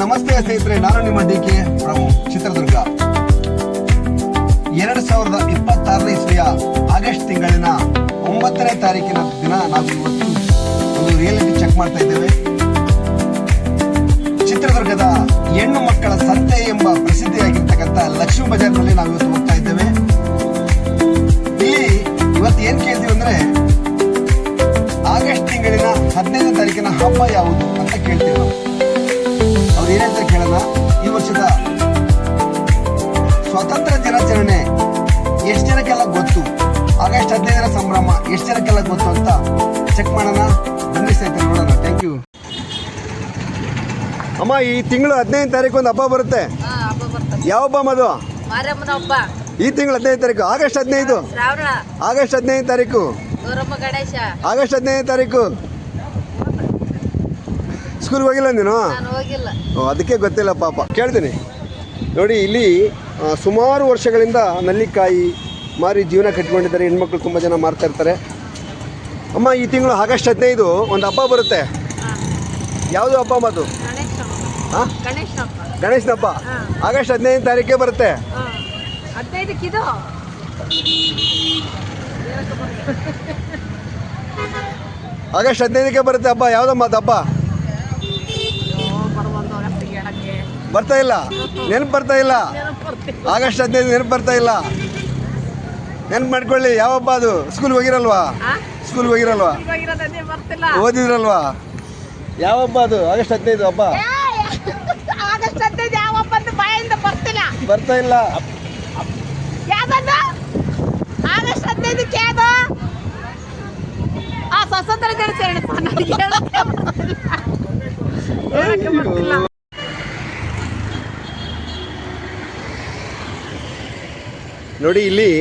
ನಮಸ್ತೆ ಸ್ನೇಹಿತರೆ, ನಾನು ನಿಮ್ಮ ಡಿ.ಕೆ ಫ್ರಮ್ ಚಿತ್ರದುರ್ಗ. 2026 ಇಸ್ವಿಯ ಆಗಸ್ಟ್ ತಿಂಗಳಿನ 9ನೇ ತಾರೀಕಿನ ದಿನ ನಾವು ಇವತ್ತು ಒಂದು ರಿಯಾಲಿಟಿ ಚೆಕ್ ಮಾಡ್ತಾ ಇದ್ದೇವೆ. ಚಿತ್ರದುರ್ಗದ ಹೆಣ್ಣು ಮಕ್ಕಳ ಸಂತೆ ಎಂಬ ಪ್ರಸಿದ್ಧಿಯಾಗಿರ್ತಕ್ಕಂಥ ಲಕ್ಷ್ಮೀ ಬಜಾರ್ನಲ್ಲಿ ನಾವು ಇವತ್ತು ಹೋಗ್ತಾ ಇದ್ದೇವೆ. ಇಲ್ಲಿ ಇವತ್ತು ಏನ್ ಕೇಳ್ತೀವಿ ಅಂದ್ರೆ, ಆಗಸ್ಟ್ ತಿಂಗಳಿನ 15ನೇ ತಾರೀಕಿನ ಹಬ್ಬ ಯಾವುದು ಅಂತ ಕೇಳ್ತೀವಿ ನಾವು. ಅವ್ರು ಏನಂತ ಕೇಳೋಣ. ಈ ವರ್ಷದ ಸ್ವಾತಂತ್ರ್ಯ ದಿನಾಚರಣೆ ಎಷ್ಟು ಜನಕ್ಕೆಲ್ಲ ಗೊತ್ತು, ಆಗಸ್ಟ್ 15ರ ಸಂಭ್ರಮ ಎಷ್ಟು ಜನಕ್ಕೆಲ್ಲ ಗೊತ್ತು ಅಂತ ಚೆಕ್ ಮಾಡೋಣ. ಬನ್ನಿ ಸ್ನೇಹಿತರೆ, ನೋಡೋಣ. Thank you. ಅಮ್ಮ, ಈ ತಿಂಗಳು 15ನೇ ತಾರೀಕು ಒಂದು ಹಬ್ಬ ಬರುತ್ತೆ. ಯಾವ ಹಬ್ಬ ಅದು? ಮಾರಮ್ಮನ ಹಬ್ಬ. ಈ ತಿಂಗಳು 15ನೇ ತಾರೀಕು, ಆಗಸ್ಟ್ 15. ಆಗಸ್ಟ್ 15ನೇ ತಾರೀಕು, ಗಣೇಶ. ಆಗಸ್ಟ್ 15ನೇ ತಾರೀಕು. ಸ್ಕೂಲ್ಗೆ ಹೋಗಿಲ್ಲ ನೀನು? ಹೋಗಿಲ್ಲ. ಅದಕ್ಕೆ ಗೊತ್ತಿಲ್ಲ ಪಾಪ. ಕೇಳ್ತೀನಿ ನೋಡಿ. ಇಲ್ಲಿ ಸುಮಾರು ವರ್ಷಗಳಿಂದ ನಲ್ಲಿಕಾಯಿ ಮಾರಿ ಜೀವನ ಕಟ್ಕೊಂಡಿದ್ದಾರೆ ಹೆಣ್ಮಕ್ಳು. ತುಂಬ ಜನ ಮಾರ್ತಾ ಇರ್ತಾರೆ. ಅಮ್ಮ, ಈ ತಿಂಗಳು ಆಗಸ್ಟ್ 15 ಒಂದು ಹಬ್ಬ ಬರುತ್ತೆ. ಯಾವುದು ಹಬ್ಬ ಅದು? ಹಾಂ, ಗಣೇಶನ ಹಬ್ಬ. ಆಗಸ್ಟ್ 15ನೇ ತಾರೀಕೆ ಬರುತ್ತೆ. ಆಗಸ್ಟ್ 15ಕ್ಕೆ ಬರುತ್ತೆ ಹಬ್ಬ. ಯಾವುದಮ್ಮ ಅದು ಹಬ್ಬ? ಬರ್ತಾ ಇಲ್ಲ, ನೆನಪು ಬರ್ತಾ ಇಲ್ಲ. ಆಗಸ್ಟ್ 15 ನೆನಪು ಬರ್ತಾ ಇಲ್ಲ. ನೆನಪು ಮಾಡ್ಕೊಳ್ಳಿ. ಯಾವ ಹಬ್ಬ ಅದು? ಸ್ಕೂಲ್ಗೆ ಹೋಗಿರಲ್ವಾ? ಸ್ಕೂಲ್ಗೆ ಹೋಗಿರಲ್ವಾ? ಓದಿದ್ರಲ್ವಾ? ಯಾವ ಹಬ್ಬ ಅದು? ಆಗಸ್ಟ್ 15 ಹಬ್ಬ ಬರ್ತಾ ಇಲ್ಲ. ಸ್ವಾತಂತ್ರ್ಯ ದಿನಾಚರಣೆ. ನೋಡಿ, ಇಲ್ಲಿ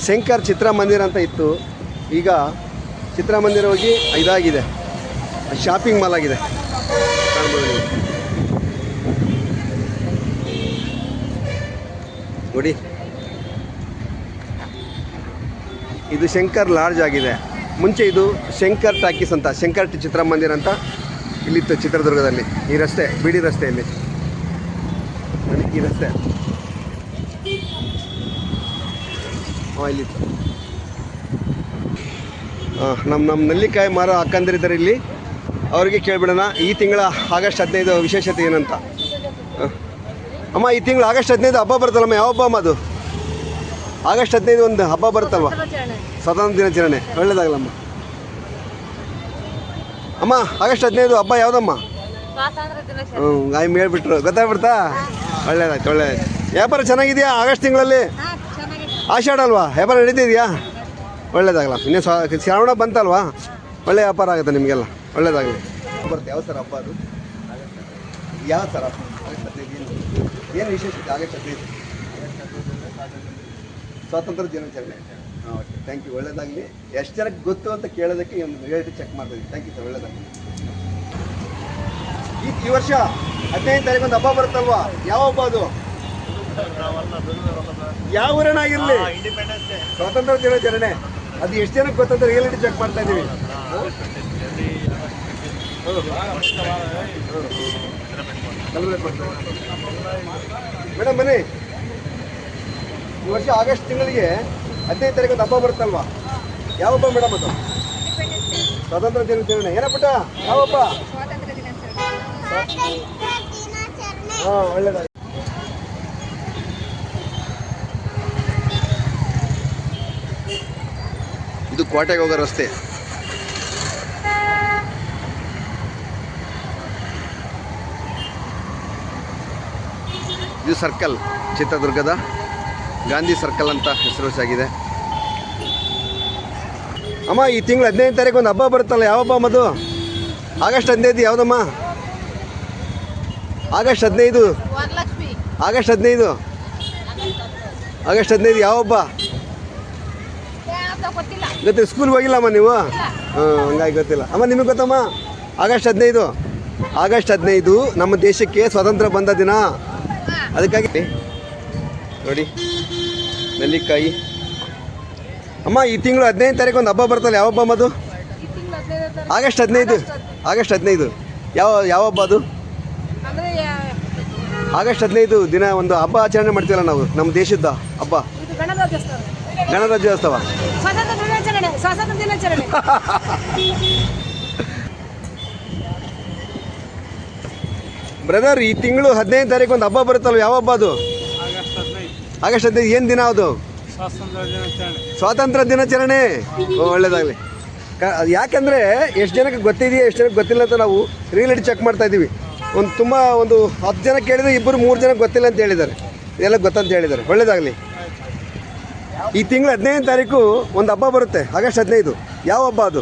ಶಂಕರ್ ಚಿತ್ರಮಂದಿರ ಅಂತ ಇತ್ತು. ಈಗ ಚಿತ್ರಮಂದಿರ ಹೋಗಿ ಇದಾಗಿದೆ, ಶಾಪಿಂಗ್ ಮಾಲ್ ಆಗಿದೆ. ನೋಡಿ, ಇದು ಶಂಕರ್ ಲಾಡ್ಜ್ ಆಗಿದೆ. ಮುಂಚೆ ಇದು ಶಂಕರ್ ಟಾಕೀಸ್ ಅಂತ, ಶಂಕರ್ ಚಿತ್ರಮಂದಿರ ಅಂತ ಇಲ್ಲಿತ್ತು ಚಿತ್ರದುರ್ಗದಲ್ಲಿ. ಈ ರಸ್ತೆ, ಬಿಡಿ ರಸ್ತೆಯಲ್ಲಿ ಈ ರಸ್ತೆ ಇಲ್ಲಿತ್ತು. ನಮ್ಮ ನಲ್ಲಿಕಾಯಿ ಮಾರೋ ಅಕ್ಕಂದಿರಿದ್ದಾರೆ ಇಲ್ಲಿ. ಅವ್ರಿಗೆ ಕೇಳ್ಬಿಡೋಣ ಈ ತಿಂಗಳ ಆಗಸ್ಟ್ 15 ವಿಶೇಷತೆ ಏನಂತ. ಅಮ್ಮ, ಈ ತಿಂಗಳು ಆಗಸ್ಟ್ 15 ಹಬ್ಬ ಬರುತ್ತಲ್ಲಮ್ಮ. ಯಾವ ಹಬ್ಬ ಅಮ್ಮ ಅದು? ಆಗಸ್ಟ್ 15 ಒಂದು ಹಬ್ಬ ಬರುತ್ತಲ್ವ, ಸ್ವಾತಂತ್ರ್ಯ ದಿನಾಚರಣೆ. ಒಳ್ಳೇದಾಗಲಮ್ಮ. ಅಮ್ಮ, ಆಗಸ್ಟ್ 15 ಹಬ್ಬ ಯಾವುದಮ್ಮ? ಗಾಯ ಹೇಳ್ಬಿಟ್ರು, ಗೊತ್ತಾಗ್ಬಿಡ್ತಾ? ಒಳ್ಳೇದಾಯ್ತು, ಒಳ್ಳೇದಾಯ್ತು. ವ್ಯಾಪಾರ ಚೆನ್ನಾಗಿದೆಯಾ ಆಗಸ್ಟ್ ತಿಂಗಳಲ್ಲಿ? ಆಷಾಢ ಅಲ್ವಾ, ವ್ಯಾಪಾರ ನಡೀತಿದೆಯಾ? ಒಳ್ಳೇದಾಗಲ್ಲ. ಇನ್ನೇ ಶ್ರಾವಣ ಬಂತಲ್ವಾ, ಒಳ್ಳೆ ವ್ಯಾಪಾರ ಆಗುತ್ತೆ ನಿಮಗೆಲ್ಲ. ಒಳ್ಳೇದಾಗಲಿ. ಬರುತ್ತೆ. ಯಾವ ಸರ್ ಹಬ್ಬ ಅದು? ಯಾವ ಸರ್ ಹಬ್ಬ? ಆಗಸ್ಟ್ 15 ಏನು ವಿಶೇಷತೆ? ಆಗಸ್ಟ್ 15 ಸ್ವಾತಂತ್ರ್ಯ ದಿನಾಚರಣೆ. ಹಾಂ, ಓಕೆ, ಥ್ಯಾಂಕ್ ಯು. ಒಳ್ಳೇದಾಗಲಿ. ಎಷ್ಟು ಜನಕ್ಕೆ ಗೊತ್ತು ಅಂತ ಕೇಳೋದಕ್ಕೆ ಒಂದು ರಿಯಾಲಿಟಿ ಚೆಕ್ ಮಾಡ್ತೀವಿ. ಥ್ಯಾಂಕ್ ಯು ಸರ್, ಒಳ್ಳೇದಾಗಲಿ. ಈ ವರ್ಷ 15ನೇ ತಾರೀಕು ಒಂದು ಹಬ್ಬ ಬರುತ್ತಲ್ವಾ? ಯಾವ ಹಬ್ಬ ಅದು? ಯಾವ ಊರನ್ನಾಗಿರಲಿ, ಸ್ವಾತಂತ್ರ್ಯ ದಿನಾಚರಣೆ. ಅದು ಎಷ್ಟು ಜನಕ್ಕೆ ಗೊತ್ತಂತ ರಿಯಾಲಿಟಿ ಚೆಕ್ ಮಾಡ್ತಾ ಇದ್ದೀವಿ. ಮೇಡಮ್ ಬನ್ನಿ. ಈ ವರ್ಷ ಆಗಸ್ಟ್ ತಿಂಗಳಿಗೆ 15ನೇ ತಾರೀಕು ಒಂದು ಹಬ್ಬ ಬರುತ್ತಲ್ವಾ? ಯಾವ ಹಬ್ಬ ಮೇಡಮ್ ಅದು? ಸ್ವಾತಂತ್ರ್ಯ ದಿನಾಚರಣೆ. ಏನಪ್ಪಟ ಯಾವ ಹಬ್ಬ? ಹಾಂ, ಒಳ್ಳೆಯದಾಗಿ. ಇದು ಕೋಟೆಗೆ ಹೋಗೋ ರಸ್ತೆ. ಇದು ಸರ್ಕಲ್, ಚಿತ್ರದುರ್ಗದ ಗಾಂಧಿ ಸರ್ಕಲ್ ಅಂತ ಹೆಸರುವಾಸಿಯಾಗಿದೆ. ಅಮ್ಮ, ಈ ತಿಂಗಳು 15ನೇ ತಾರೀಕು ಒಂದು ಹಬ್ಬ ಬರುತ್ತಲ್ಲ. ಯಾವ ಹಬ್ಬ ಅದು? ಆಗಸ್ಟ್ 15 ಯಾವುದಮ್ಮ? ಆಗಸ್ಟ್ 15 ಆಗಸ್ಟ್ 15 ಆಗಸ್ಟ್ 15 ಯಾವ ಹಬ್ಬ ಗೊತ್ತಿಲ್ಲ? ಸ್ಕೂಲ್ಗೆ ಹೋಗಿಲ್ಲಮ್ಮ ನೀವು? ಹಂಗಾಗಿ ಗೊತ್ತಿಲ್ಲ. ಅಮ್ಮ, ನಿಮಗೆ ಗೊತ್ತಮ್ಮ? ಆಗಸ್ಟ್ 15 ಆಗಸ್ಟ್ 15 ನಮ್ಮ ದೇಶಕ್ಕೆ ಸ್ವಾತಂತ್ರ್ಯ ಬಂದ ದಿನ. ಅದಕ್ಕಾಗಿ ನೋಡಿ, ನೆಲ್ಲಿಕಾಯಿ. ಅಮ್ಮ, ಈ ತಿಂಗಳು 15ನೇ ತಾರೀಕು ಒಂದು ಹಬ್ಬ ಬರ್ತಲ್ಲ. ಯಾವ ಹಬ್ಬ ಅದು? ಆಗಸ್ಟ್ 15 ಆಗಸ್ಟ್ 15 ಯಾವ ಹಬ್ಬ ಅದು? ಅಂದ್ರೆ ಆಗಸ್ಟ್ 15 ದಿನ ಒಂದು ಹಬ್ಬ ಆಚರಣೆ ಮಾಡ್ತೀವಲ್ಲ ನಾವು, ನಮ್ಮ ದೇಶದ ಹಬ್ಬ, ಇದು ಗಣರಾಜ್ಯೋತ್ಸವ, ಗಣರಾಜ್ಯೋತ್ಸವ. ಸ್ವಾತಂತ್ರ್ಯ ದಿನಾಚರಣೆ. ಬ್ರದರ್, ಈ ತಿಂಗಳು 15 ತಾರೀಕು ಒಂದು ಹಬ್ಬ ಬರುತ್ತಲ್ವ, ಯಾವ ಹಬ್ಬ ಅದು? ಆಗಸ್ಟ್ 15. ಏನು ದಿನ ಅದು? ಸ್ವಾತಂತ್ರ್ಯ ದಿನಾಚರಣೆ. ಒಳ್ಳೇದಾಗಲಿ. ಯಾಕಂದರೆ ಎಷ್ಟು ಜನಕ್ಕೆ ಗೊತ್ತಿದೆಯಾ, ಎಷ್ಟು ಜನಕ್ಕೆ ಗೊತ್ತಿಲ್ಲ ಅಂತ ನಾವು ರಿಯಲಿಟಿ ಚೆಕ್ ಮಾಡ್ತಾ ಇದ್ದೀವಿ. ಒಂದು 10 ಜನ ಕೇಳಿದರೆ 2-3 ಜನಕ್ಕೆ ಗೊತ್ತಿಲ್ಲ ಅಂತ ಹೇಳಿದ್ದಾರೆ, ಎಲ್ಲ ಗೊತ್ತಂತ ಹೇಳಿದ್ದಾರೆ. ಒಳ್ಳೇದಾಗಲಿ. ಈ ತಿಂಗಳು 15 ತಾರೀಕು ಒಂದು ಹಬ್ಬ ಬರುತ್ತೆ, ಆಗಸ್ಟ್ 15. ಯಾವ ಹಬ್ಬ ಅದು?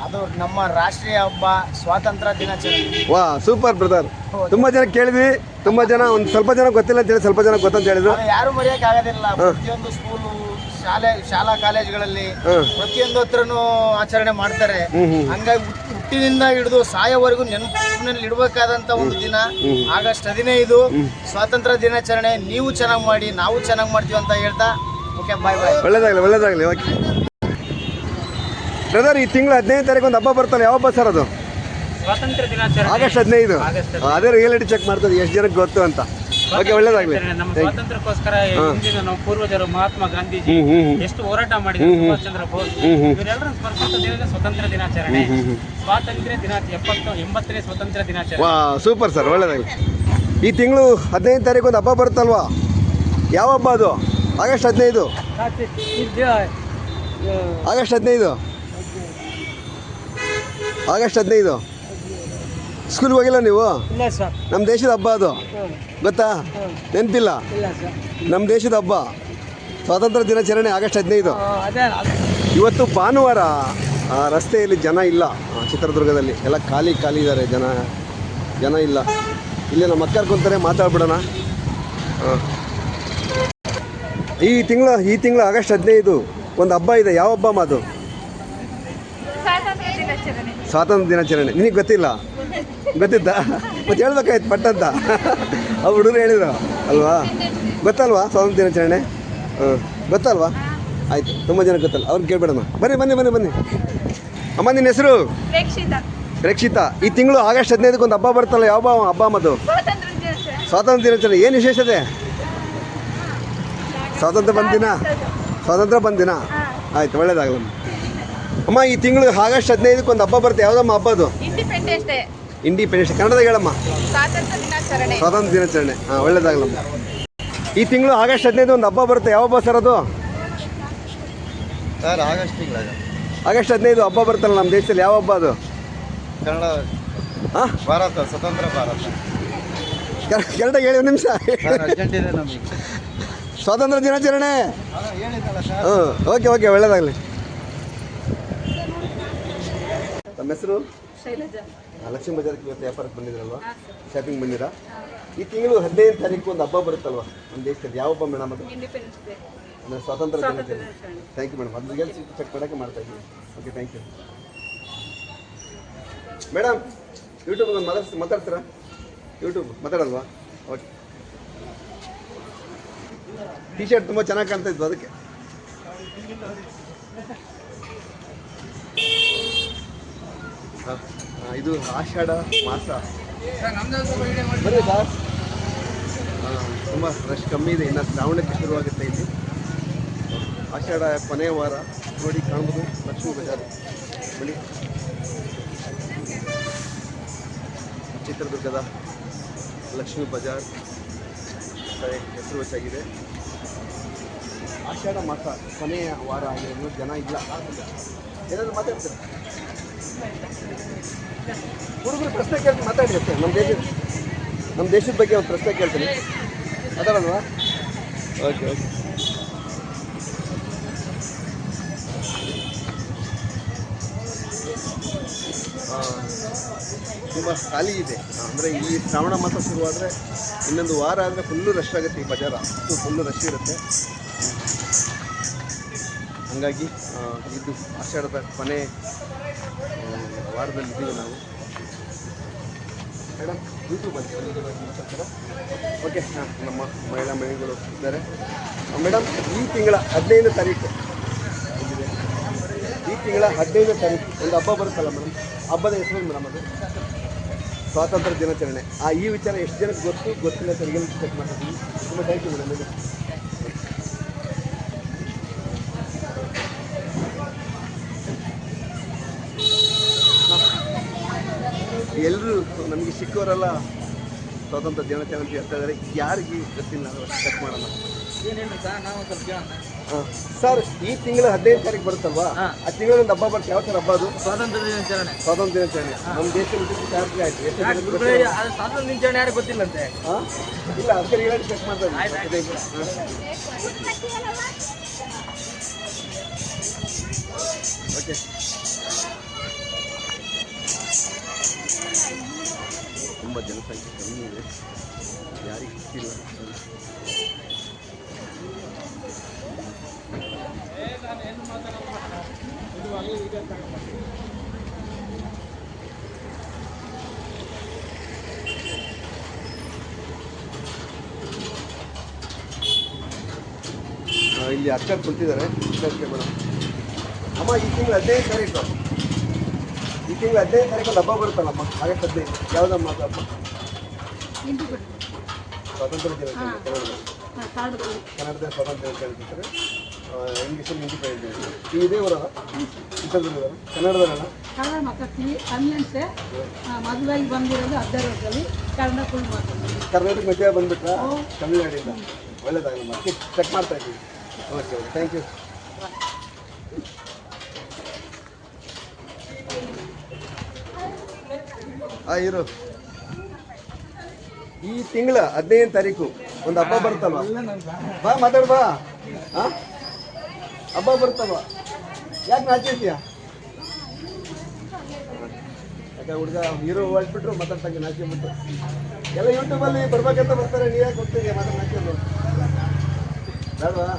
ಅದು ನಮ್ಮ ರಾಷ್ಟ್ರೀಯ ಹಬ್ಬ, ಸ್ವಾತಂತ್ರ್ಯ ದಿನಾಚರಣೆ. ವಾ, ಸೂಪರ್ ಬ್ರದರ್. ತುಂಬ ಜನ ಕೇಳಿದ್ವಿ, ತುಂಬ ಜನ, ಒಂದು ಸ್ವಲ್ಪ ಜನ ಗೊತ್ತಿಲ್ಲ ಅಂತ ಹೇಳಿ, ಸ್ವಲ್ಪ ಜನ ಗೊತ್ತಂತ ಹೇಳಿದ್ರು. ಯಾರು ಮರೆಯಕ್ಕೆ ಆಗೋದಿಲ್ಲ. ಪ್ರತಿಯೊಂದು ಸ್ಕೂಲು, ಶಾಲಾ ಕಾಲೇಜುಗಳಲ್ಲಿ ಪ್ರತಿಯೊಂದು ಹತ್ರನೂ ಆಚರಣೆ ಮಾಡ್ತಾರೆ. ಹಂಗಾಗಿ ಹುಟ್ಟಿನಿಂದ ಹಿಡಿದು ಸಾಯೋವರೆಗೂ ನೆನಪಿನಲ್ಲಿ ಇಡಬೇಕಾದಂತ ಒಂದು ದಿನ ಆಗಸ್ಟ್ 15 ಸ್ವಾತಂತ್ರ್ಯ ದಿನಾಚರಣೆ. ನೀವು ಚೆನ್ನಾಗಿ ಮಾಡಿ, ನಾವು ಚೆನ್ನಾಗಿ ಮಾಡ್ತೀವಿ ಅಂತ ಹೇಳ್ತಾ, ಓಕೆ, ಬಾಯ್ ಬಾಯ್. ಒಳ್ಳೇದಾಗಲಿ. ಓಕೆ ಬ್ರದರ್, ಈ ತಿಂಗಳು 15 ತಾರೀಕು ಒಂದು ಹಬ್ಬ ಬರ್ತಲ್ಲ, ಯಾವ ಹಬ್ಬ ಸರ್ ಅದು? ಸ್ವಾತಂತ್ರ್ಯ ದಿನಾಚರಣೆ ಆಗಸ್ಟ್ 15. ಅದೇ ರಿಯಾಲಿಟಿ ಚೆಕ್ ಮಾಡ್ತಾರೆ ಎಷ್ಟು ಜನಕ್ಕೆ ಗೊತ್ತು ಅಂತ. ಓಕೆ, ಒಳ್ಳೇದಾಗಲಿ. ನಮ್ಮ ಸ್ವಾತಂತ್ರ್ಯಕ್ಕೋಸ್ಕರ ಹಿಂದಿನ ನಮ್ಮ ಪೂರ್ವಜರು ಮಹಾತ್ಮ ಗಾಂಧೀಜಿ ಎಷ್ಟು ಹೋರಾಟ ಮಾಡಿದ್ರು, ಸುಭಾಷ್ ಚಂದ್ರ ಬೋಸ್, ಇವರೆಲ್ಲರನ್ನು ಸ್ಮರಿಸುವಂತ ದಿನದ ಸ್ವಾತಂತ್ರ್ಯ ದಿನಾಚರಣೆ. ಸ್ವಾತಂತ್ರ್ಯ ದಿನಾಚರಣೆ 80ನೇ ಸ್ವಾತಂತ್ರ್ಯ ದಿನಾಚರಣೆ. ವಾ, ಸೂಪರ್ ಸರ್, ಒಳ್ಳೇದಾಗಲಿ. ಈ ತಿಂಗಳು 15 ತಾರೀಕು ಒಂದು ಹಬ್ಬ ಬರುತ್ತಲ್ವಾ, ಯಾವ ಹಬ್ಬ ಅದು? ಆಗಸ್ಟ್ 15. ಆಗಸ್ಟ್ 15. ಆಗಸ್ಟ್ 15. ಸ್ಕೂಲ್ಗೆ ಹೋಗಿಲ್ಲ ನೀವು? ಇಲ್ಲ ಸರ್. ನಮ್ಮ ದೇಶದ ಹಬ್ಬ ಅದು, ಗೊತ್ತಾ? ನೆನಪಿಲ್ಲ? ನಮ್ಮ ದೇಶದ ಹಬ್ಬ ಸ್ವಾತಂತ್ರ್ಯ ದಿನಾಚರಣೆ ಆಗಸ್ಟ್ 15. ಇವತ್ತು ಭಾನುವಾರ, ರಸ್ತೆಯಲ್ಲಿ ಜನ ಇಲ್ಲ. ಚಿತ್ರದುರ್ಗದಲ್ಲಿ ಎಲ್ಲ ಖಾಲಿ ಇದ್ದಾರೆ, ಜನ ಇಲ್ಲ. ಇಲ್ಲಿ ನಮ್ಮ ಅಕ್ಕರ್ ಕುಂತಾರೆ, ಮಾತಾಡ್ಬಿಡೋಣ. ಈ ತಿಂಗಳು ಆಗಸ್ಟ್ 15 ಒಂದು ಹಬ್ಬ ಇದೆ, ಯಾವ ಹಬ್ಬ ಅದು? ಸ್ವಾತಂತ್ರ್ಯ ದಿನಾಚರಣೆ. ನಿನಗೆ ಗೊತ್ತಿಲ್ಲ? ಗೊತ್ತಿದ್ದ? ಮತ್ತೆ ಹೇಳ್ಬೇಕಾಯ್ತು ಪಟ್ಟಂತ. ಅವ್ರು ಹುಡುಗರು ಹೇಳಿದ್ರು ಅಲ್ವಾ? ಗೊತ್ತಲ್ವಾ ಸ್ವಾತಂತ್ರ್ಯ ದಿನಾಚರಣೆ? ಗೊತ್ತಲ್ವಾ? ಆಯಿತು, ತುಂಬ ಜನ ಗೊತ್ತಲ್ಲ, ಅವ್ರಿಗೆ ಕೇಳ್ಬೇಡಮ್ಮ. ಬನ್ನಿ. ಅಮ್ಮ, ನಿನ್ನ ಹೆಸರು? ರಕ್ಷಿತಾ. ಈ ತಿಂಗಳು ಆಗಸ್ಟ್ 15 ಒಂದು ಹಬ್ಬ ಬರುತ್ತಲ್ಲ, ಯಾವ ಹಬ್ಬ ಅದು? ಸ್ವಾತಂತ್ರ್ಯ ದಿನಾಚರಣೆ. ಏನು ವಿಶೇಷತೆ? ಸ್ವಾತಂತ್ರ್ಯ ಬಂದ ದಿನ. ಆಯ್ತು, ಒಳ್ಳೇದಾಗಲಮ್ಮ. ಅಮ್ಮ, ಈ ತಿಂಗಳು ಆಗಸ್ಟ್ 15 ಒಂದು ಹಬ್ಬ ಬರುತ್ತೆ, ಯಾವುದಮ್ಮ ಹಬ್ಬ ಅದು? ಇಂಡಿಪೆಂಡೆನ್ಸ್. ಕನ್ನಡದಾಗ ಹೇಳಮ್ಮ. ಸ್ವಾತಂತ್ರ್ಯ ದಿನಾಚರಣೆ. ಒಳ್ಳೇದಾಗಲಮ್ಮ. ಈ ತಿಂಗಳು ಆಗಸ್ಟ್ 15 ಒಂದು ಹಬ್ಬ ಬರುತ್ತೆ, ಯಾವ ಹಬ್ಬ ಸರ್ ಅದು? ಸರ್, ಆಗಸ್ಟ್ 15 ಹಬ್ಬ ಬರುತ್ತಲ್ಲ ನಮ್ಮ ದೇಶದಲ್ಲಿ, ಯಾವ ಹಬ್ಬ ಅದು? ಕನ್ನಡ ಭಾರತ, ಸ್ವತಂತ್ರ ಭಾರತ. ಕನ್ನಡ ಹೇಳಿ ಒಂದು ನಿಮಿಷ. ಅರ್ಜೆಂಟ್ ಇದೆ ನಮಗೆ. ಸ್ವಾತಂತ್ರ್ಯ ದಿನಾಚರಣೆ. ಹೇಳಿದ್ದಲ್ಲ ಸರ್. ಓಕೆ, ಒಳ್ಳೇದಾಗಲಿ. ನಮ್ಮ ಹೆಸರು? ಲಕ್ಷ್ಮೀ ಬಜಾರ್ಗೆ ಇವತ್ತು ವ್ಯಾಪಾರಕ್ಕೆ ಬಂದಿದ್ರಲ್ವಾ, ಶಾಪಿಂಗ್ ಬಂದಿರಾ? ಈ ತಿಂಗಳು 15 ತಾರೀಕು ಒಂದು ಹಬ್ಬ ಬರುತ್ತಲ್ವಾ ನಮ್ಮ ದೇಶದಲ್ಲಿ, ಯಾವ ಹಬ್ಬ ಮೇಡಮ್ ಅದು? ಅಂದರೆ ಸ್ವಾತಂತ್ರ್ಯ ದಿನಾಚರಣೆ. Thank you madam. ಅದ್ರ ಚೆಕ್ ಮಾಡೋಕ್ಕೆ ಮಾಡ್ತಾ ಇದ್ದೀವಿ. Okay, thank you madam. YouTube ಒಂದು ಮಾತಾಡ್ತೀರಾ? ಯೂಟ್ಯೂಬ್ ಮಾತಾಡಲ್ವಾ? ಓಕೆ. ಟಿ ಶರ್ಟ್ ತುಂಬ ಚೆನ್ನಾಗಿ ಕಾಣ್ತಾ ಇತ್ತು, ಅದಕ್ಕೆ. ಇದು ಆಷಾಢ ಮಾಸ. ಬನ್ನಿ ಸರ್. ತುಂಬ ರಶ್ ಕಮ್ಮಿ ಇದೆ, ಇನ್ನು ಶ್ರಾವಣಕ್ಕೆ ಶುರುವಾಗುತ್ತೆ ಇಲ್ಲಿ. ಆಷಾಢ ಕೊನೆಯ ವಾರ ನೋಡಿ, ಕಾಣ್ಬೋದು ಲಕ್ಷ್ಮೀ ಬಜಾರ್ ಬಳಿ, ಚಿತ್ರದುರ್ಗದ ಲಕ್ಷ್ಮೀ ಬಜಾರ್ ಹೆಸರುವಾಸಿಯಾಗಿದೆ. ಆಷಾಢ ಮಾಸ ಕೊನೆಯ ವಾರ ಆಗಿರೋದು, ಜನ ಇಲ್ಲ. ಏನಾದರೂ ಮಾತಾಡ್ತಾರೆ? ಹುಡುಗರು ಪ್ರಶ್ನೆ ಕೇಳ್ತೀನಿ, ಮಾತಾಡಿ ಅಷ್ಟೇ. ನಮ್ಮ ದೇಶದ ಬಗ್ಗೆ ಒಂದು ಪ್ರಶ್ನೆ ಕೇಳ್ತೀನಿ, ಮಾತಾಡಲ್ವಾ? ಓಕೆ. ತುಂಬ ಖಾಲಿ ಇದೆ. ಅಂದರೆ ಈ ಶ್ರಾವಣ ಮಾಸ ಶುರುವಾದರೆ ಇನ್ನೊಂದು ವಾರ ಆದರೆ ಫುಲ್ಲು ರಶ್ ಆಗುತ್ತೆ ಈ ಬಜಾರ, ಅಷ್ಟು ಫುಲ್ಲು ರಶ್ ಇರುತ್ತೆ. ಹಾಗಾಗಿ ಇದು ಆಷಾಢದ ಕೊನೆ ವಾರದಲ್ಲಿ ಇದ್ದೀವಿ ನಾವು. ಮೇಡಮ್, ಯೂಟ್ಯೂಬ್ ಅಂತ ಓಕೆ. ನಮ್ಮ ಮಹಿಳೆಗಳು ಇದ್ದಾರೆ. ಮೇಡಮ್, ಈ ತಿಂಗಳ 15ನೇ ತಾರೀಕು ಒಂದು ಹಬ್ಬ ಬರುತ್ತಲ್ಲ ಮೇಡಮ್, ಹಬ್ಬದ ಹೆಸರು ಮೇಡಮ್ ಅದು? ಸ್ವಾತಂತ್ರ್ಯ ದಿನಾಚರಣೆ ಈ ವಿಚಾರ ಎಷ್ಟು ಜನಕ್ಕೆ ಗೊತ್ತಿಲ್ಲ ಸರ್ ಏನು ಚೆಕ್ ಮಾಡ್ತೀವಿ. ತುಂಬ ಥ್ಯಾಂಕ್ ಯು ಮೇಡಮ್. ಎಲ್ಲರೂ ನಮಗೆ ಸಿಕ್ಕವರೆಲ್ಲ ಸ್ವಾತಂತ್ರ್ಯ ದಿನಾಚರಣೆ ಅಂತ ಹೇಳ್ತಾ ಇದ್ದಾರೆ. ಯಾರಿಗೆ ಗೊತ್ತಿಲ್ಲ ಚೆಕ್ ಮಾಡೋಣ. ಸರ್ ಈ ತಿಂಗಳ 15 ತಾರೀಕು ಬರುತ್ತಲ್ವಾ, ಆ ತಿಂಗಳ ಒಂದು ಹಬ್ಬ ಬರುತ್ತೆ. ಯಾವ ಥರ ಹಬ್ಬ ಅದು? ಸ್ವಾತಂತ್ರ್ಯ ದಿನಾಚರಣೆ. ಸ್ವಾತಂತ್ರ್ಯ ದಿನಾಚರಣೆ ನಮ್ಮ ದೇಶದಲ್ಲಿ ಜಾಸ್ತಿ ಆಯ್ತು. ಸ್ವಾತಂತ್ರ್ಯ ದಿನಾಚರಣೆ ಯಾರು ಗೊತ್ತಿಲ್ಲಂತೆ? ಇಲ್ಲ ಅದಕ್ಕೆ ಹೇಳಿ ಚೆಕ್ ಮಾಡ್ತಾ ಇದ್ದೀನಿ. ಓಕೆ ತುಂಬ ಜನಸಂಖ್ಯೆ ಕಮ್ಮಿ ಇದೆ, ಯಾರಿಗೆ ಸಿಕ್ಕಿಲ್ಲ. ಇಲ್ಲಿ ಅಕ್ಕ ಕುಂತಿದ್ದಾರೆ. ಮೇಡಮ್ ಅಮ್ಮ ಈ ತಿಂಗಳು 15 ತಾರೀಕು ಒಂದು ಹಬ್ಬ ಬರುತ್ತಲ್ಲಮ್ಮ, ಆಗಸ್ಟ್ 15. ಯಾವುದಮ್ಮ ಅದು ಹಬ್ಬ? ಸ್ವಾತಂತ್ರ್ಯ ದಿನಾಚರಣೆ. ಕನ್ನಡದ ಸ್ವಾತಂತ್ರ್ಯ ದಿನಾಚರಣೆ ಇಂಗ್ಲೀಷಲ್ಲಿ ಇಂಡಿಪೆಂಡೆನ್ಸ್ ಡೇ. ಇದೇ ಬರೋದ ಚಿತ್ರದುರ್ಗದ ಕನ್ನಡದಲ್ಲ? ಕನ್ನಡ ಮಾತಾಡ್ತೀವಿ. ಕನ್ನಡ ಮದುವೆಗೆ ಬಂದಿರೋದು 15 ವರ್ಷದಲ್ಲಿ ಕನ್ನಡ ಫುಲ್ ಮಾತಾಡ್ತೀವಿ. ಕರ್ನಾಟಕ ಮದುವೆ ಬಂದ್ಬಿಟ್ರಾ ತಮಿಳ್ನಾಡಿಂದ? ಒಳ್ಳೇದಾಗಲ್ಲ, ಮತ್ತೆ ಚೆಕ್ ಮಾಡ್ತಾ ಇದ್ದೀವಿ. Okay thank you. ಇರು ಈ ತಿಂಗಳ 15 ತಾರೀಕು ಒಂದು ಹಬ್ಬ ಬರುತ್ತಲ್ವಾ? ಬಾ ಮಾತಾಡ್ ಬಾ. ಹಬ್ಬ ಬರುತ್ತಲ್ವಾ? ಯಾಕೆ ನಾಚಿರ್ತೀಯ? ಯಾಕೆ ಹುಡುಗ ಹೀರೋ ಹೊಳ್ಬಿಟ್ರು ಮಾತಾಡ್ತಂಗೆ ನಾಚಿಬಿಟ್ಟು ಎಲ್ಲ ಯೂಟ್ಯೂಬಲ್ಲಿ ಬರ್ಬೇಕಂತ ಬರ್ತಾರೆ. ನೀವ್ಯಾಕೆ ಹೋಗ್ತೀರಿ ನಾಚಿದ್ರು? ಬೇಡವಾ?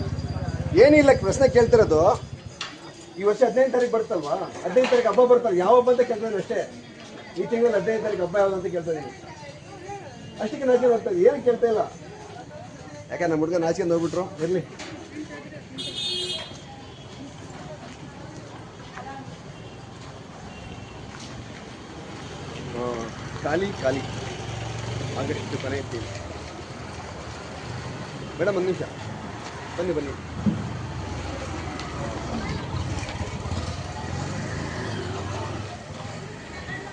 ಏನಿಲ್ಲ, ಪ್ರಶ್ನೆ ಕೇಳ್ತಿರೋದು. ಈ ವರ್ಷ 15 ತಾರೀಕು ಬರುತ್ತಲ್ವಾ? 15 ತಾರೀಕು ಹಬ್ಬ ಬರುತ್ತಲ್ಲ, ಯಾವ ಹಬ್ಬ ಅಂತ ಕೇಳ್ತಾರೆ ಅಷ್ಟೇ. ಈ ತಿಂಗಳು 15 ತಾರೀಕು ಹಬ್ಬ ಯಾವ್ದು ಅಂತ ಕೇಳ್ತಾ ಇದೀನಿ. ಅಷ್ಟಕ್ಕೆ ನಾಚಿಕೆ ಹೋಗ್ತಾ ಇದ್ದೀವಿ, ಏನು ಕೇಳ್ತಾ ಇಲ್ಲ. ಯಾಕೆ ನಮ್ಮ ಹುಡುಗ ನಾಚಿಕೊಂಡು ಹೋಗ್ಬಿಟ್ರು? ಇರಲಿ. ಖಾಲಿ ಆಗಸ್ಟ್ ಕೊನೆ ಇರ್ತೀವಿ. ಮೇಡಮ್ ಒಂದು ನಿಮಿಷ ಬನ್ನಿ.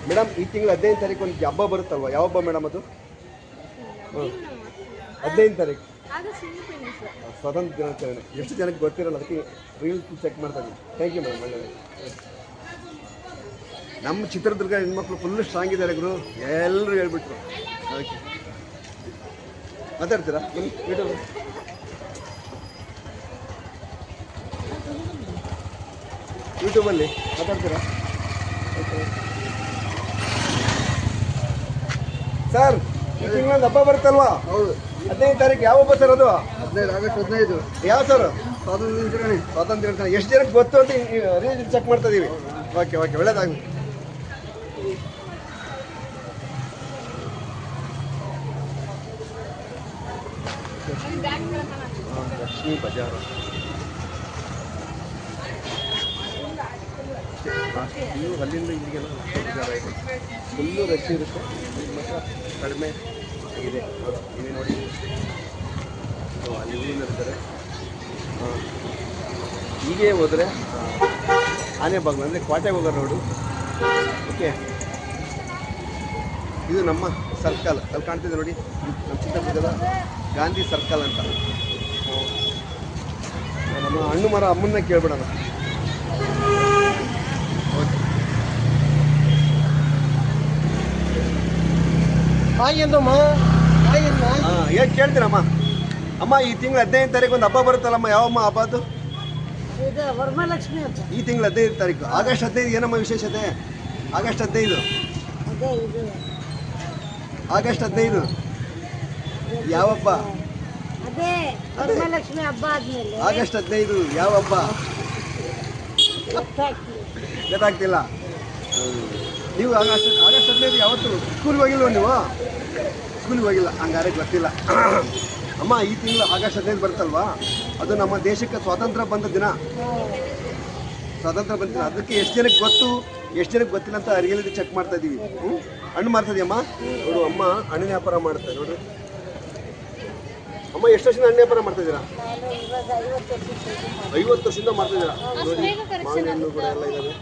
ಮೇಡಮ್ ಈ ತಿಂಗಳು 15 ತಾರೀಕು ಒಂದು ಹಬ್ಬ ಬರುತ್ತಲ್ವ? ಯಾವ ಹಬ್ಬ ಮೇಡಮ್ ಅದು? 15 ತಾರೀಕು ಸ್ವಾತಂತ್ರ್ಯ ದಿನಾಚರಣೆ. ಎಷ್ಟು ಜನಕ್ಕೆ ಗೊತ್ತಿರಲ್ಲ, ಅದಕ್ಕೆ ರೀಲ್ಸ್ ಚೆಕ್ ಮಾಡ್ತಾ ಇದ್ದೀವಿ. Thank you madam. ಒಳ್ಳೆಯದು. ನಮ್ಮ ಚಿತ್ರದುರ್ಗ ಹೆಣ್ಮಕ್ಳು ಫುಲ್ಲು ಸ್ಟ್ರಾಂಗ್ ಇದ್ದಾರೆ ಗುರು, ಎಲ್ಲರೂ ಹೇಳ್ಬಿಟ್ರು. ಓಕೆ ಮಾತಾಡ್ತೀರಾ? ಯೂಟ್ಯೂಬಲ್ಲಿ ಮಾತಾಡ್ತೀರಾ? ಓಕೆ ಸರ್ ಈ ತಿಂಗಳೊಂದು ಹಬ್ಬ ಬರುತ್ತಲ್ವಾ? ಹೌದು. 15 ತಾರೀಕು ಯಾವ ಹಬ್ಬ ಸರ್ ಅದು? 15 ಆಗಸ್ಟ್ 15. ಯಾವ ಸರ್? ಸ್ವಾತಂತ್ರ್ಯ ದಿನಾಚರಣೆ. ಸ್ವಾತಂತ್ರ್ಯ ದಿನಾಚರಣೆ. ಎಷ್ಟು ಜನಕ್ಕೆ ಗೊತ್ತು ಅಂತ ರೀಲ್ ಚೆಕ್ ಮಾಡ್ತಾ ಇದೀವಿ. ಓಕೆ ಒಳ್ಳೇದಾಗಲಿ. ಲಕ್ಷ್ಮೀ ಬಜಾರ್ ನೀವು ಅಲ್ಲಿಂದ ಇಲ್ಲಿಗೆಲ್ಲ ಬಜಾರ್ ಆಯಿತು. ಫುಲ್ಲು ರಶ್ ಇರುತ್ತೆ, ಮಾತ್ರ ಕಡಿಮೆ ಇದೆ. ಇಲ್ಲಿ ನೋಡಿ ಅಲ್ಲಿ ಇರ್ತಾರೆ. ಹೀಗೆ ಹೋದರೆ ಆನೆ ಬಾಗಿಲು ಅಂದರೆ ಕೋಟೆಗೆ ಹೋಗೋ ರೋಡು. ಓಕೆ ಇದು ನಮ್ಮ ಸರ್ಕಲ್ ಅಲ್ಲಿ ಕಾಣ್ತಿದೆ ನೋಡಿ, ನಮ್ಮ ಚಿತ್ರದುರ್ಗದ ಗಾಂಧಿ ಸರ್ಕಲ್ ಅಂತ. ನಮ್ಮ ಹಣ್ಣು ಮರ ಅಮ್ಮನ್ನ ಕೇಳ್ಬಿಡೋಣ. ಓಕೆ ಏನು ಕೇಳ್ತೀರಮ್ಮ? ಅಮ್ಮ ಈ ತಿಂಗಳು 15 ತಾರೀಕು ಒಂದು ಹಬ್ಬ ಬರುತ್ತಲ್ಲಮ್ಮ, ಯಾವಮ್ಮ ಹಬ್ಬ ಅದು? ವರಮಹಾಲಕ್ಷ್ಮಿ ಹಬ್ಬ. ಈ ತಿಂಗಳು 15 ತಾರೀಕು ಆಗಸ್ಟ್ 15. ಏನಮ್ಮ ವಿಶೇಷತೆ? ಆಗಸ್ಟ್ 15 ಆಗಸ್ಟ್ 15 ಯಾವ ಹಬ್ಬ? ಅದೇ ವರಮಹಾಲಕ್ಷ್ಮಿ ಹಬ್ಬ ಆದ್ಮೇಲೆ ಆಗಸ್ಟ್ 15 ಯಾವ ಹಬ್ಬ ಗೊತ್ತಾಗ್ತಿಲ್ಲ. ನೀವು ಆಗಸ್ಟ್ 15 ಯಾವತ್ತು ಸ್ಕೂಲ್ಗೆ ಹೋಗಿಲ್ವ ನೀವು? ಸ್ಕೂಲಿಗೆ ಹೋಗಿಲ್ಲ, ಹಂಗಾರೆ ಗೊತ್ತಿಲ್ಲ. ಅಮ್ಮ ಈ ತಿಂಗಳು ಆಗಸ್ಟ್ 15 ಬರುತ್ತಲ್ವಾ, ಅದು ನಮ್ಮ ದೇಶಕ್ಕೆ ಸ್ವಾತಂತ್ರ್ಯ ಬಂದ ದಿನ. ಅದಕ್ಕೆ ಎಷ್ಟು ಜನಕ್ಕೆ ಗೊತ್ತು ಎಷ್ಟು ಜನಕ್ಕೆ ಗೊತ್ತಿಲ್ಲ ಅಂತ ರಿಯಾಲಿಟಿ ಚೆಕ್ ಮಾಡ್ತಾ ಇದೀವಿ. ಹಣ್ಣು ಮಾರ್ತಿದ್ಯಮ್ಮ? ನೋಡು ಅಮ್ಮ ಹಣ್ಣಿನ ವ್ಯಾಪಾರ ಮಾಡ್ತಾರೆ ನೋಡ್ರಿ. ಅಮ್ಮ ಎಷ್ಟು ವರ್ಷದಿಂದ ಹಣ್ಣು ವ್ಯಾಪಾರ ಮಾಡ್ತಿದ್ದೀರಾ? 50 ವರ್ಷದಿಂದ ಮಾಡ್ತಿದ್ದೀರಾ ನೋಡಿ. ಮಾವಿನ ಹಣ್ಣು ಕೂಡ ಎಲ್ಲ ಇದ್ದಾವೆ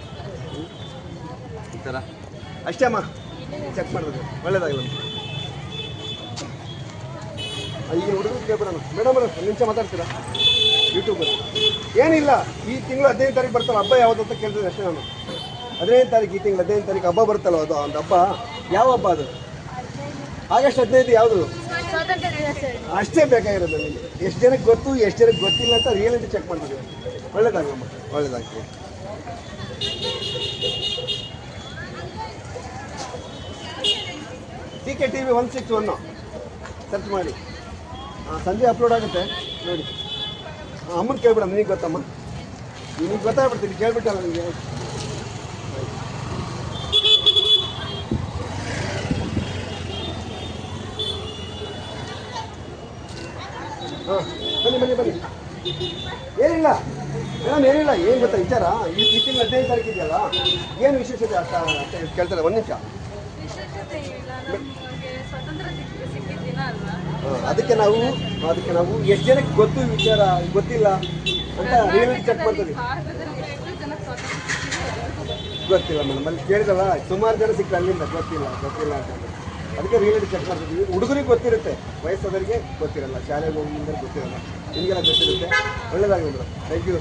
ಈ ಥರ. ಅಷ್ಟೇ ಅಮ್ಮ ಚೆಕ್ ಮಾಡಿದ್ರೆ ಒಳ್ಳೇದಾಗಲ್ಲ. ಈಗ ಹುಡುಗರು ಕೇಳ್ಬಿಡೋಣ. ಮೇಡಮ್ ಒಂದು ನಿಮಿಷ ಮಾತಾಡ್ತೀರಾ ಯೂಟ್ಯೂಬಲ್ಲಿ? ಏನಿಲ್ಲ, ಈ ತಿಂಗಳು 15 ತಾರೀಕು ಬರ್ತಲ್ಲ ಹಬ್ಬ ಯಾವುದು ಅಂತ ಕೇಳ್ತಿದ್ದೆ ಅಷ್ಟೇ ನಾನು. 15 ತಾರೀಕು, ಈ ತಿಂಗಳು 15 ತಾರೀಕು ಹಬ್ಬ ಬರುತ್ತಲ್ಲ, ಅದು ಒಂದು ಹಬ್ಬ. ಯಾವ ಹಬ್ಬ ಅದು? ಆಗಸ್ಟ್ 15 ಯಾವುದು? ಅಷ್ಟೇ ಬೇಕಾಗಿರೋದು ನನಗೆ. ಎಷ್ಟು ಜನಕ್ಕೆ ಗೊತ್ತು ಎಷ್ಟು ಜನಕ್ಕೆ ಗೊತ್ತಿಲ್ಲ ಅಂತ ರಿಯಾಲಿಟಿ ಚೆಕ್ ಮಾಡ್ತಿದ್ದೀವಿ. ಒಳ್ಳೇದಾಗಮ್ಮ, ಒಳ್ಳೇದಾಗ್ತದೆ. DKTV 161 ಸರ್ಚ್ ಮಾಡಿ, ಸಂಜೆ ಅಪ್ಲೋಡ್ ಆಗುತ್ತೆ ನೋಡಿ. ಅಮ್ಮನ ಕೇಳ್ಬಿಡ, ನಿನಗೆ ಗೊತ್ತಮ್ಮ? ನಿನಗೆ ಗೊತ್ತಾಗ್ಬಿಡ್ತೀನಿ, ಕೇಳ್ಬಿಟ್ಟಲ್ಲ ನನಗೆ. ಹಾಂ ಬನ್ನಿ ಬನ್ನಿ ಬನ್ನಿ. ಏನಿಲ್ಲ ಮೇಡಮ್, ಏನಿಲ್ಲ. ಏನು ಗೊತ್ತಾ ವಿಚಾರ? ಈ ತಿಂಗಳು 15 ತಾರೀಕು ಇದೆಯಲ್ಲ, ಏನು ವಿಶೇಷತೆ ಅಷ್ಟೇ ಕೇಳ್ತಾರೆ. ಒಂದು ನಿಮಿಷ. ಅದಕ್ಕೆ ನಾವು ಎಷ್ಟು ಜನಕ್ಕೆ ಗೊತ್ತು ವಿಚಾರ ಗೊತ್ತಿಲ್ಲ ಅಂತ ರಿಯಾಲಿಟಿ ಚೆಕ್ ಮಾಡ್ತೀವಿ. ಗೊತ್ತಿಲ್ಲ ಮೇಡಮ್, ಅಲ್ಲಿ ಕೇಳಿದಲ್ಲ ಸುಮಾರು ಜನ ಸಿಕ್ಕರೆ ಅಲ್ಲಿಂದ ಗೊತ್ತಿಲ್ಲ ಅಂತ. ಅದಕ್ಕೆ ರಿಯಾಲಿಟಿ ಚೆಕ್ ಮಾಡ್ತಿದ್ದೀವಿ. ಹುಡುಗರಿಗೆ ಗೊತ್ತಿರುತ್ತೆ, ವಯಸ್ಸಾದವರಿಗೆ ಗೊತ್ತಿರಲ್ಲ, ಶಾಲೆಗೆ ಹೋಗಿಂದ ಗೊತ್ತಿರಲ್ಲ, ನಿಮಗೆಲ್ಲ ಗೊತ್ತಿರುತ್ತೆ. ಒಳ್ಳೇದಾಗಲಿ ಮೇಡಮ್, ಥ್ಯಾಂಕ್ ಯು.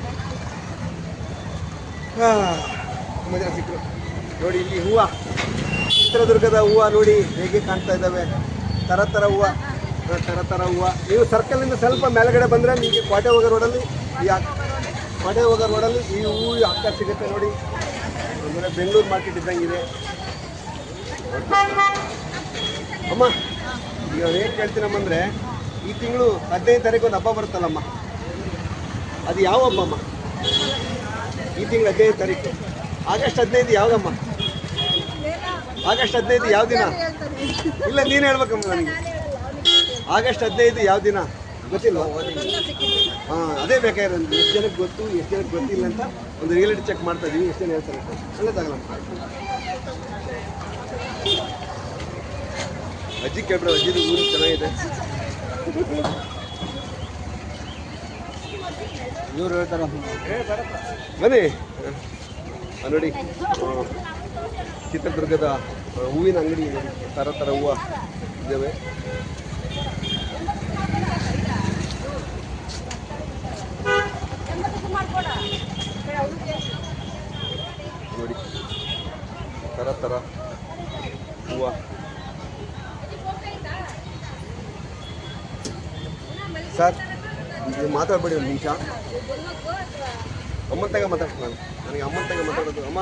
ತುಂಬ ಜನ ಸಿಕ್ಕರು ನೋಡಿ. ಇಲ್ಲಿ ಹೂವು, ಚಿತ್ರದುರ್ಗದ ಹೂವು ನೋಡಿ ಹೇಗೆ ಕಾಣ್ತಾ ಇದ್ದಾವೆ. ಥರ ಥರ ಹೂವು. ನೀವು ಸರ್ಕಲಿಂದ ಸ್ವಲ್ಪ ಮೇಲ್ಗಡೆ ಬಂದರೆ ನಿಮಗೆ ಕೋಟೆ ಹೋಗೋ ರೋಡಲ್ಲಿ ಈ ಹೂವು ಅಕ್ಕ ಸಿಗುತ್ತೆ ನೋಡಿ. ಅಂದರೆ ಬೆಂಗಳೂರು ಮಾರ್ಕೆಟ್ ಇದ್ದಂಗಿದೆ ಅಮ್ಮ. ಈಗ ಏನು ಕೇಳ್ತೀನಮ್ಮಂದರೆ, ಈ ತಿಂಗಳು 15 ತಾರೀಕು ಒಂದು ಹಬ್ಬ ಬರುತ್ತಲ್ಲಮ್ಮ, ಅದು ಯಾವ ಹಬ್ಬ ಅಮ್ಮ? ಈ ತಿಂಗಳು 15 ತಾರೀಕು. ಆಗಸ್ಟ್ 15 ಯಾವುದಮ್ಮ? ಆಗಸ್ಟ್ 15 ಯಾವ ದಿನ? ಇಲ್ಲ, ನೀನು ಹೇಳ್ಬೇಕಮ್ಮ ನನಗೆ. ಆಗಸ್ಟ್ 15 ಯಾವ ದಿನ ಗೊತ್ತಿಲ್ಲ? ಹಾಂ, ಅದೇ ಬೇಕಾಗಿರೋದು. ಎಷ್ಟು ಜನಕ್ಕೆ ಗೊತ್ತು ಎಷ್ಟು ಜನಕ್ಕೆ ಗೊತ್ತಿಲ್ಲ ಅಂತ ಒಂದು ರಿಯಾಲಿಟಿ ಚೆಕ್ ಮಾಡ್ತಾ ಇದೀವಿ. ಎಷ್ಟು ಜನ ಹೇಳ್ತಾರೆ ಒಳ್ಳೇದಾಗಲ್ಲಮ್ಮ. ಅಜ್ಜಿ ಕೇಳ್ಬಿಡ, ಅಜ್ಜಿದು ಊರು ಚೆನ್ನಾಗಿದೆ. ಇವ್ರು ಹೇಳ್ತಾರ ಬನ್ನಿ. ನೋಡಿ ಚಿತ್ರದುರ್ಗದ ಹೂವಿನ ಅಂಗಡಿ ನೋಡಿ, ಥರ ಥರ ಹೂವು ಇದ್ದಾವೆ. ನೋಡಿ ಥರ ಥರ ಹೂವು. ಸರ್ ನೀವು ಮಾತಾಡ್ಬೇಡಿ ಒಂದು ನಿಮಿಷ. ಅಮ್ಮನ ತಗ ಮಾತಾಡ್ತೀನಿ ನಾನು. ನನಗೆ ಅಮ್ಮನ ತಗ ಮಾತಾಡೋದು. ಅಮ್ಮ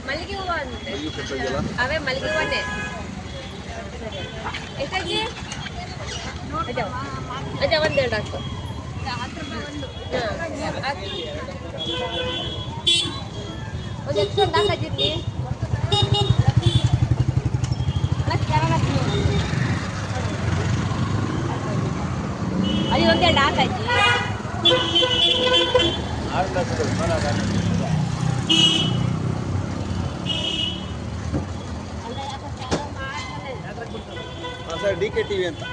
ಮಲ್ಲಿಗೆ ಹೂವು ಮಲ್ಲಿಗೆ ಕೊಟ್ಟಿದೆಯಲ್ಲ, ಅವೇ ಮಲ್ಲಿಗೆ ಹೂವನ್ನೇ. ಎಷ್ಟಾಗಿ ಅಜ್ಜ ಒಂದೆರಡು ಹಾಕು. ಒಂದು ಎಕ್ಸ್ಟ್ರಾ ಹಾಕಿದ್ವಿ. ಅಲ್ಲಿ ಒಂದೆರಡು ಹಾಕಾಕಿ. ಸರ್ DKTV ಅಂತ.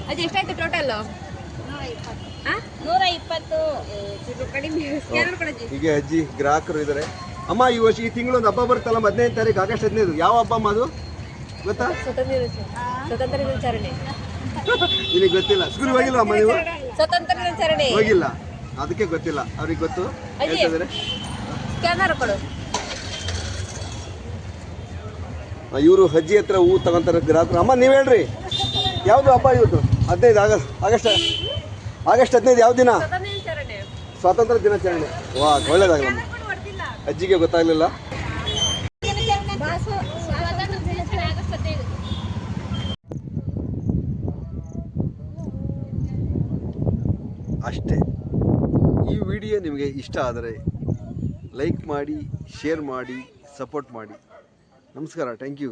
ಅದು ಎಷ್ಟಾಯ್ತು ಟೋಟಲ್? 120 ಕಡಿಮೆ. ಹೀಗೆ ಅಜ್ಜಿ ಗ್ರಾಹಕರು ಇದ್ದಾರೆ. ಅಮ್ಮ ಈ ವರ್ಷ ಈ ತಿಂಗಳು ಒಂದು ಹಬ್ಬ ಬರುತ್ತಲ್ಲ 15 ತಾರೀಕು, ಆಗಸ್ಟ್ 15. ಯಾವ ಹಬ್ಬ ಅಮ್ಮ ಅದು ಗೊತ್ತಾ? ಸ್ವತಂತ್ರ ದಿನಾಚರಣೆ. ನಿನಗೆ ಗೊತ್ತಿಲ್ಲ? ಸ್ಕೂಲ್ ಹೋಗಿಲ್ಲ ಅಮ್ಮ ನೀವು? ಸ್ವತಂತ್ರ ದಿನಾಚರಣೆ ಹೋಗಿಲ್ಲ, ಅದಕ್ಕೆ ಗೊತ್ತಿಲ್ಲ. ಅವ್ರಿಗೆ ಗೊತ್ತು ಹೇಳ್ತಿದ್ದಾರೆ. ಸ್ಕ್ಯಾನರ್ ಕೊಡು. ಇವರು ಅಜ್ಜಿ ಹತ್ರ ಹೂ ತಗೊಂತಾರೆ ಗ್ರಾಹಕರು. ಅಮ್ಮ ನೀವು ಹೇಳ್ರಿ, ಯಾವುದು ಹಬ್ಬ ಇವತ್ತು? 15 ಆಗಸ್ಟ್ 15 ಯಾವ ದಿನ? ಸ್ವಾತಂತ್ರ್ಯ ದಿನಾಚರಣೆ. ವಾ, ಒಳ್ಳೇದಾಗಲ್ಲ. ಅಜ್ಜಿಗೆ ಗೊತ್ತಾಗಲಿಲ್ಲ. ಅಷ್ಟೇ. ಈ ವಿಡಿಯೋ ನಿಮಗೆ ಇಷ್ಟ ಆದರೆ ಲೈಕ್ ಮಾಡಿ, ಶೇರ್ ಮಾಡಿ, ಸಪೋರ್ಟ್ ಮಾಡಿ. ನಮಸ್ಕಾರ, ಥ್ಯಾಂಕ್ ಯು.